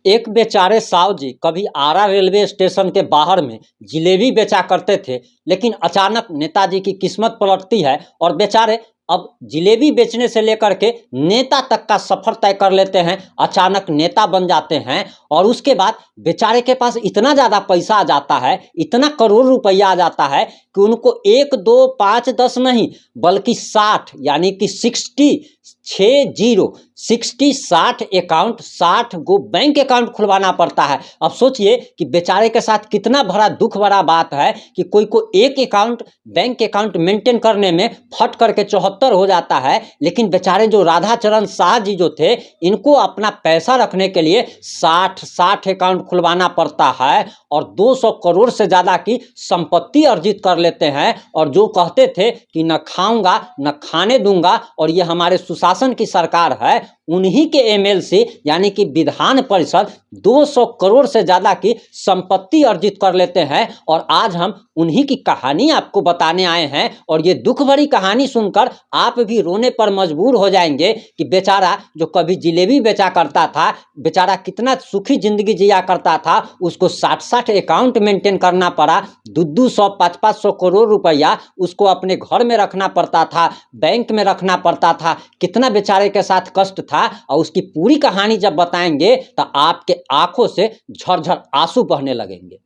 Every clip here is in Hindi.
एक बेचारे साव जी कभी आरा रेलवे स्टेशन के बाहर में जिलेबी बेचा करते थे। लेकिन अचानक नेताजी की किस्मत पलटती है और बेचारे अब जिलेबी बेचने से लेकर के नेता तक का सफर तय कर लेते हैं। अचानक नेता बन जाते हैं और उसके बाद बेचारे के पास इतना ज़्यादा पैसा आ जाता है, इतना करोड़ रुपया आ जाता है कि उनको 1 2 5 10 नहीं बल्कि 60 यानी कि 60 अकाउंट, 60 गो बैंक अकाउंट खुलवाना पड़ता है। अब सोचिए कि बेचारे के साथ कितना बड़ा दुख भरा बात है कि कोई को एक अकाउंट बैंक अकाउंट मेंटेन करने में फट करके 74 हो जाता है। लेकिन बेचारे जो राधाचरण शाह जी जो थे, इनको अपना पैसा रखने के लिए 60 अकाउंट खुलवाना पड़ता है और 200 करोड़ से ज़्यादा की संपत्ति अर्जित कर लेते हैं। और जो कहते थे कि न खाऊंगा न खाने दूंगा और ये हमारे सुशासन की सरकार है, उन्हीं के एमएलसी यानी कि विधान परिषद 200 करोड़ से ज़्यादा की संपत्ति अर्जित कर लेते हैं। और आज हम उन्हीं की कहानी आपको बताने आए हैं और ये दुख भरी कहानी सुनकर आप भी रोने पर मजबूर हो जाएंगे कि बेचारा जो कभी जिलेबी बेचा करता था, बेचारा कितना सुखी जिंदगी जिया करता था, उसको 60 अकाउंट मेंटेन करना पड़ा, 200 500 करोड़ रुपया उसको अपने घर में रखना पड़ता था, बैंक में रखना पड़ता था। कितना बेचारे के साथ कष्ट था और उसकी पूरी कहानी जब बताएंगे तो आपके आंखों से झरझर आंसू बहने लगेंगे।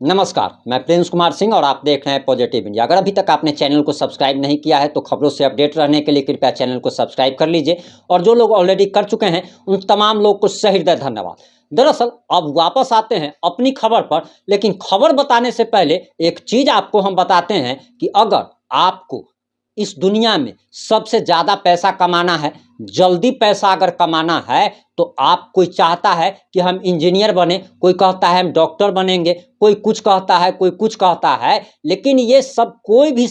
नमस्कार, मैं प्रिंस कुमार सिंह और आप देख रहे हैं पॉजिटिव इंडिया। अगर अभी तक आपने चैनल को सब्सक्राइब नहीं किया है तो खबरों से अपडेट रहने के लिए कृपया चैनल को सब्सक्राइब कर लीजिए और जो लोग ऑलरेडी कर चुके हैं उन तमाम लोग को सहृदय धन्यवाद। दरअसल अब वापस आते हैं अपनी खबर पर, लेकिन खबर बताने से पहले एक चीज़ आपको हम बताते हैं कि अगर आपको इस दुनिया में सबसे ज़्यादा पैसा कमाना है, जल्दी पैसा अगर कमाना है तो आप, कोई चाहता है कि हम इंजीनियर बने, कोई कहता है हम डॉक्टर बनेंगे, कोई कुछ कहता है, कोई कुछ कहता है, लेकिन ये सब कोई भी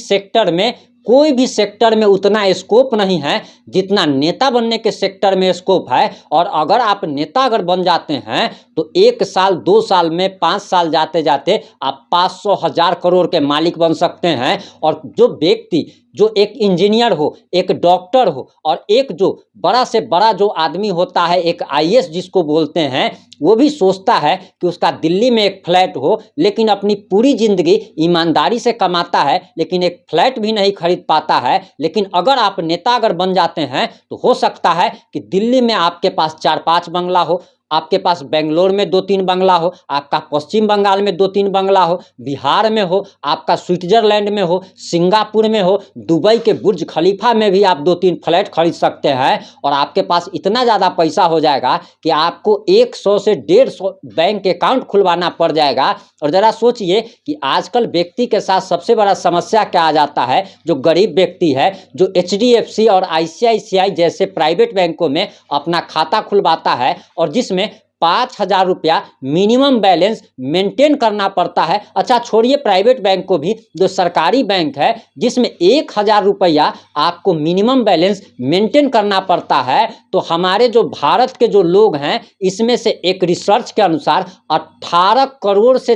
सेक्टर में उतना स्कोप नहीं है जितना नेता बनने के सेक्टर में स्कोप है। और अगर आप नेता अगर बन जाते हैं तो 1 साल 2 साल में 5 साल जाते जाते आप 500 1000 करोड़ के मालिक बन सकते हैं। और जो व्यक्ति जो एक इंजीनियर हो, एक डॉक्टर हो और एक जो बड़ा से बड़ा जो आदमी होता है, एक आईएएस जिसको बोलते हैं, वो भी सोचता है कि उसका दिल्ली में एक फ्लैट हो, लेकिन अपनी पूरी ज़िंदगी ईमानदारी से कमाता है लेकिन एक फ्लैट भी नहीं खरीद पाता है। लेकिन अगर आप नेता अगर बन जाते हैं तो हो सकता है कि दिल्ली में आपके पास 4-5 बंगला हो, आपके पास बेंगलोर में 2-3 बंगला हो, आपका पश्चिम बंगाल में 2-3 बंगला हो, बिहार में हो, आपका स्विट्जरलैंड में हो, सिंगापुर में हो, दुबई के बुर्ज खलीफा में भी आप 2-3 फ्लैट खरीद सकते हैं। और आपके पास इतना ज़्यादा पैसा हो जाएगा कि आपको 100 से 150 बैंक अकाउंट खुलवाना पड़ जाएगा। और ज़रा सोचिए कि आजकल व्यक्ति के साथ सबसे बड़ा समस्या क्या आ जाता है। जो गरीब व्यक्ति है, जो एचडीएफसी और आईसीआईसीआई जैसे प्राइवेट बैंकों में अपना खाता खुलवाता है और जिसमें 5000 रुपया मिनिमम बैलेंस मेंटेन करना पड़ता है। अच्छा छोड़िए प्राइवेट बैंक को भी, जो सरकारी बैंक है जिसमें 1000 रुपया आपको मिनिमम बैलेंस मेंटेन करना पड़ता है, तो हमारे जो भारत के जो लोग हैं, इसमें से एक रिसर्च के अनुसार 18 करोड़ से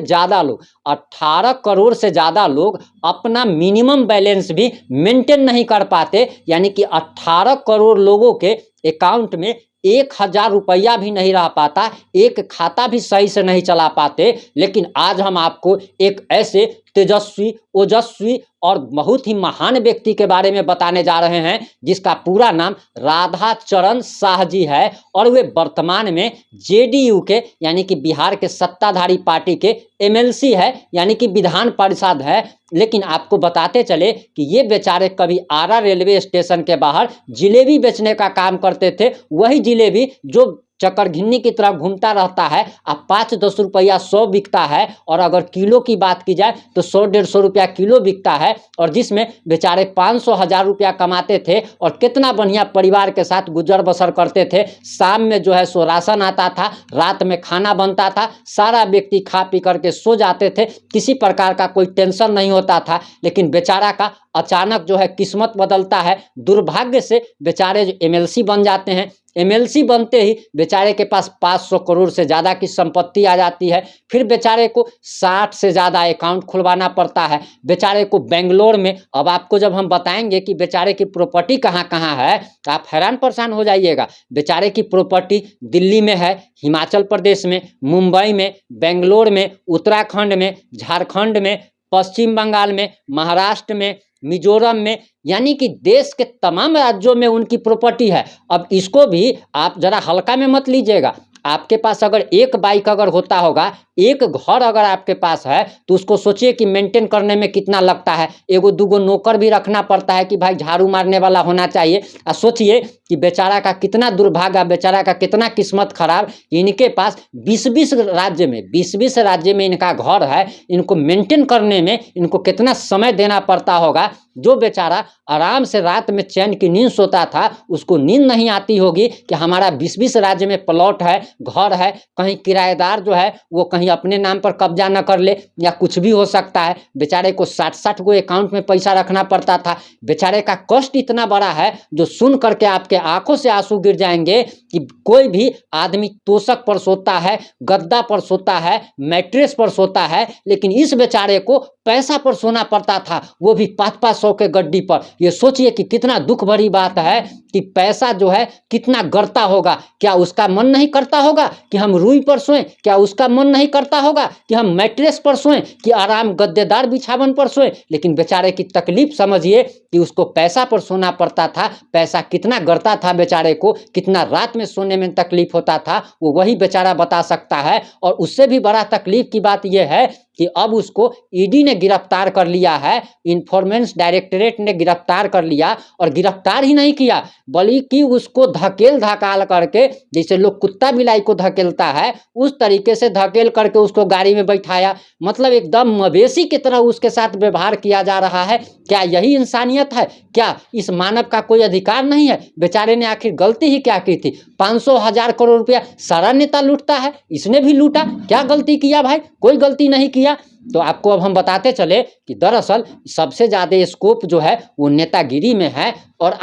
ज़्यादा लोग अपना मिनिमम बैलेंस भी मेंटेन नहीं कर पाते। यानी कि 18 करोड़ लोगों के अकाउंट में 1000 रुपया भी नहीं रह पाता, एक खाता भी सही से नहीं चला पाते। लेकिन आज हम आपको एक ऐसे तेजस्वी, ओजस्वी और बहुत ही महान व्यक्ति के बारे में बताने जा रहे हैं जिसका पूरा नाम राधाचरण शाह जी है और वे वर्तमान में जेडीयू के यानी कि बिहार के सत्ताधारी पार्टी के एमएलसी है, यानी कि विधान परिषद है। लेकिन आपको बताते चले कि ये बेचारे कभी आरा रेलवे स्टेशन के बाहर जिलेबी बेचने का काम करते थे। वही जिलेबी जो चक्करघिन्नी की तरह घूमता रहता है, अब 5-10 रुपया 100 बिकता है और अगर किलो की बात की जाए तो 100-150 रुपया किलो बिकता है। और जिसमें बेचारे 500 1000 रुपया कमाते थे और कितना बढ़िया परिवार के साथ गुजर बसर करते थे। शाम में जो है सो राशन आता था, रात में खाना बनता था, सारा व्यक्ति खा पी करके सो जाते थे, किसी प्रकार का कोई टेंशन नहीं होता था। लेकिन बेचारा का अचानक जो है किस्मत बदलता है, दुर्भाग्य से बेचारे जो एमएलसी बन जाते हैं, एमएलसी बनते ही बेचारे के पास 500 करोड़ से ज़्यादा की संपत्ति आ जाती है। फिर बेचारे को 60 से ज़्यादा अकाउंट खुलवाना पड़ता है। बेचारे को बेंगलोर में, अब आपको जब हम बताएंगे कि बेचारे की प्रॉपर्टी कहाँ कहाँ है तो आप हैरान परेशान हो जाइएगा। बेचारे की प्रॉपर्टी दिल्ली में है, हिमाचल प्रदेश में, मुंबई में, बेंगलोर में, उत्तराखंड में, झारखंड में, पश्चिम बंगाल में, महाराष्ट्र में, मिजोरम में, यानी कि देश के तमाम राज्यों में उनकी प्रॉपर्टी है। अब इसको भी आप जरा हल्का में मत लीजिएगा। आपके पास अगर एक बाइक अगर होता होगा, एक घर अगर आपके पास है, तो उसको सोचिए कि मेंटेन करने में कितना लगता है। एगो दूगो नौकर भी रखना पड़ता है कि भाई झाड़ू मारने वाला होना चाहिए। और सोचिए कि बेचारा का कितना दुर्भाग्य, बेचारा का कितना किस्मत खराब, इनके पास 20-20 राज्य में 20-20 राज्य में इनका घर है। इनको मेंटेन करने में इनको कितना समय देना पड़ता होगा। जो बेचारा आराम से रात में चैन की नींद सोता था, उसको नींद नहीं आती होगी कि हमारा 20-20 राज्य में प्लॉट है, घर है, कहीं किराएदार जो है वो कहीं अपने नाम पर कब्जा न कर ले, या कुछ भी हो सकता है। बेचारे को 60-60 गो अकाउंट में पैसा रखना पड़ता था। बेचारे का कष्ट इतना बड़ा है जो सुन करके आपके आंखों से आंसू गिर जाएंगे कि कोई भी आदमी तोशक पर सोता है, गद्दा पर सोता है, मैट्रेस पर सोता है, लेकिन इस बेचारे को पैसा पर सोना पड़ता था, वो भी 500-500 के गड्डी पर। ये सोचिए कि कितना दुख भरी बात है कि पैसा जो है कितना गड़ता होगा। क्या उसका मन नहीं करता होगा कि हम रूई पर सोएं? क्या उसका मन नहीं करता होगा कि हम मैट्रेस पर सोएं, कि आराम गद्देदार बिछावन पर सोएं? लेकिन बेचारे की तकलीफ समझिए कि उसको पैसा पर सोना पड़ता था। पैसा कितना गड़ता था बेचारे को, कितना रात में सोने में तकलीफ होता था, वो वही बेचारा बता सकता है। और उससे भी बड़ा तकलीफ की बात यह है कि अब उसको ईडी ने गिरफ्तार कर लिया है, इन्फॉर्मेंस डायरेक्टरेट ने गिरफ्तार कर लिया। और गिरफ्तार ही नहीं किया बल्कि उसको धकेल धकाल करके, जैसे लोग कुत्ता बिलाई को धकेलता है उस तरीके से धकेल करके उसको गाड़ी में बैठाया। मतलब एकदम मवेशी की तरह उसके साथ व्यवहार किया जा रहा है। क्या यही इंसानियत है? क्या इस मानव का कोई अधिकार नहीं है? बेचारे ने आखिर गलती ही क्या की थी? 500,000 करोड़ रुपया सारा नेता लूटता है, इसने भी लूटा। क्या गलती किया भाई? कोई गलती नहीं किया। तो आपको अब हम बताते चले कि दरअसल सबसे ज़्यादा स्कोप जो है वो नेतागिरी में है। और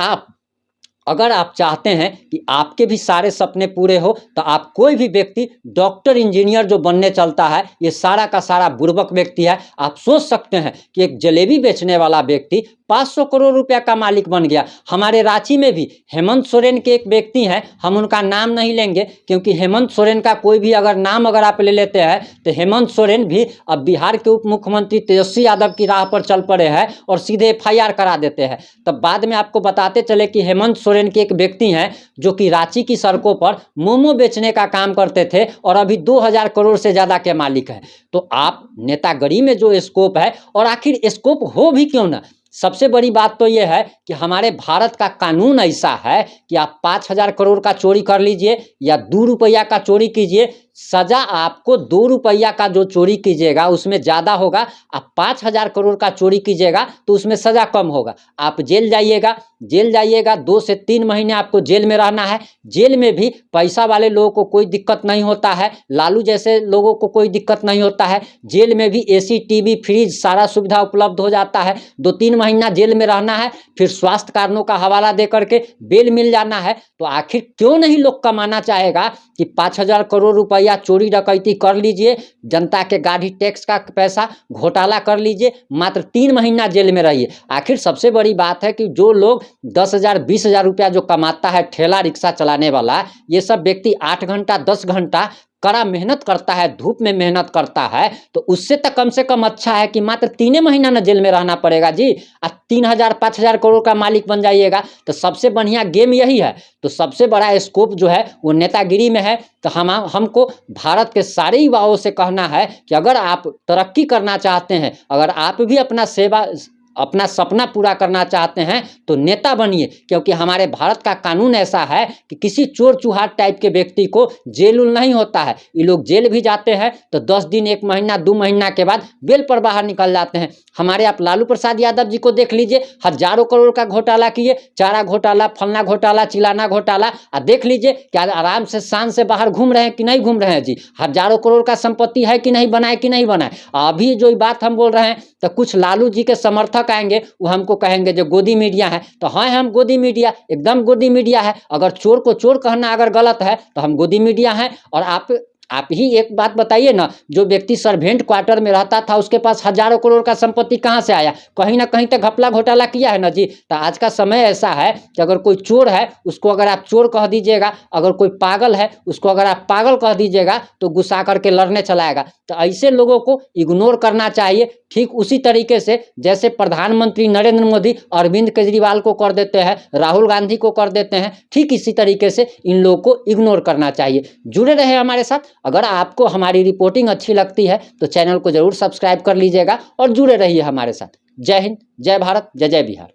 अगर आप चाहते हैं कि आपके भी सारे सपने पूरे हो, तो आप कोई भी व्यक्ति डॉक्टर इंजीनियर जो बनने चलता है, ये सारा का सारा बुर्बक व्यक्ति है। आप सोच सकते हैं कि एक जलेबी बेचने वाला व्यक्ति 500 करोड़ रुपया का मालिक बन गया। हमारे रांची में भी हेमंत सोरेन के एक व्यक्ति हैं, हम उनका नाम नहीं लेंगे क्योंकि हेमंत सोरेन का कोई भी अगर नाम अगर आप ले लेते हैं तो हेमंत सोरेन भी अब बिहार के उप मुख्यमंत्री तेजस्वी यादव की राह पर चल पड़े हैं और सीधे FIR करा देते हैं। तब बाद में आपको बताते चले कि हेमंत सोरेन के एक व्यक्ति हैं जो कि रांची की सड़कों पर मोमो बेचने का काम करते थे और अभी 2000 करोड़ से ज़्यादा के मालिक हैं। तो आप नेतागिरी में जो स्कोप है, और आखिर स्कोप हो भी क्यों ना, सबसे बड़ी बात तो यह है कि हमारे भारत का कानून ऐसा है कि आप 5000 करोड़ का चोरी कर लीजिए या 2 रुपया का चोरी कीजिए, सजा आपको 2 रुपया का जो चोरी कीजिएगा उसमें ज़्यादा होगा। आप 5000 करोड़ का चोरी कीजिएगा तो उसमें सज़ा कम होगा। आप जेल जाइएगा 2 से 3 महीने आपको जेल में रहना है। जेल में भी पैसा वाले लोगों को कोई दिक्कत नहीं होता है, लालू जैसे लोगों को कोई दिक्कत नहीं होता है। जेल में भी AC, TV, फ्रिज सारा सुविधा उपलब्ध हो जाता है। 2-3 महीना जेल में रहना है, फिर स्वास्थ्य कारणों का हवाला दे करके बेल मिल जाना है। तो आखिर क्यों नहीं लोग कमाना चाहेगा कि 5000 करोड़ रुपया चोरी डकैती कर लीजिए, जनता के गाड़ी टैक्स का पैसा घोटाला कर लीजिए, मात्र 3 महीना जेल में रहिए। आखिर सबसे बड़ी बात है कि जो लोग 10,000 20,000 रुपया जो कमाता है, ठेला रिक्शा चलाने वाला, ये सब व्यक्ति 8 घंटा 10 घंटा कड़ा मेहनत करता है, धूप में मेहनत करता है, तो उससे तो कम से कम अच्छा है कि मात्र 3 महीना न जेल में रहना पड़ेगा जी। 3000 5000 करोड़ का मालिक बन जाइएगा तो सबसे बढ़िया गेम यही है। तो सबसे बड़ा स्कोप जो है वो नेतागिरी में है। तो हमको भारत के सारे युवाओं से कहना है कि अगर आप तरक्की करना चाहते हैं, अगर आप भी अपना सपना पूरा करना चाहते हैं तो नेता बनिए, क्योंकि हमारे भारत का कानून ऐसा है कि किसी चोर चुहार टाइप के व्यक्ति को जेल नहीं होता है। ये लोग जेल भी जाते हैं तो 10 दिन 1 महीना 2 महीना के बाद बेल पर बाहर निकल जाते हैं। हमारे आप लालू प्रसाद यादव जी को देख लीजिए, हजारों करोड़ का घोटाला किए, चारा घोटाला, फलना घोटाला, चिलाना घोटाला, और देख लीजिए क्या आराम से शान से बाहर घूम रहे हैं कि नहीं घूम रहे हैं जी। हजारों करोड़ का संपत्ति है कि नहीं बनाए कि नहीं बनाए। अभी जो बात हम बोल रहे हैं तो कुछ लालू जी के समर्थक लेखक आएंगे वो हमको कहेंगे जो गोदी मीडिया है, तो हाँ हम गोदी मीडिया, एकदम गोदी मीडिया है। अगर चोर को चोर कहना अगर गलत है तो हम गोदी मीडिया हैं। और आप ही एक बात बताइए ना, जो व्यक्ति सर्वेंट क्वार्टर में रहता था उसके पास हजारों करोड़ का संपत्ति कहाँ से आया? कहीं ना कहीं तो घपला घोटाला किया है ना जी। तो आज का समय ऐसा है कि अगर कोई चोर है उसको अगर आप चोर कह दीजिएगा, अगर कोई पागल है उसको अगर आप पागल कह दीजिएगा तो गुस्सा करके लड़ने चलाएगा। तो ऐसे लोगों को इग्नोर करना चाहिए। ठीक उसी तरीके से जैसे प्रधानमंत्री नरेंद्र मोदी अरविंद केजरीवाल को कर देते हैं, राहुल गांधी को कर देते हैं, ठीक इसी तरीके से इन लोगों को इग्नोर करना चाहिए। जुड़े रहे हमारे साथ। अगर आपको हमारी रिपोर्टिंग अच्छी लगती है तो चैनल को जरूर सब्सक्राइब कर लीजिएगा और जुड़े रहिए हमारे साथ। जय हिंद, जय भारत, जय जय बिहार।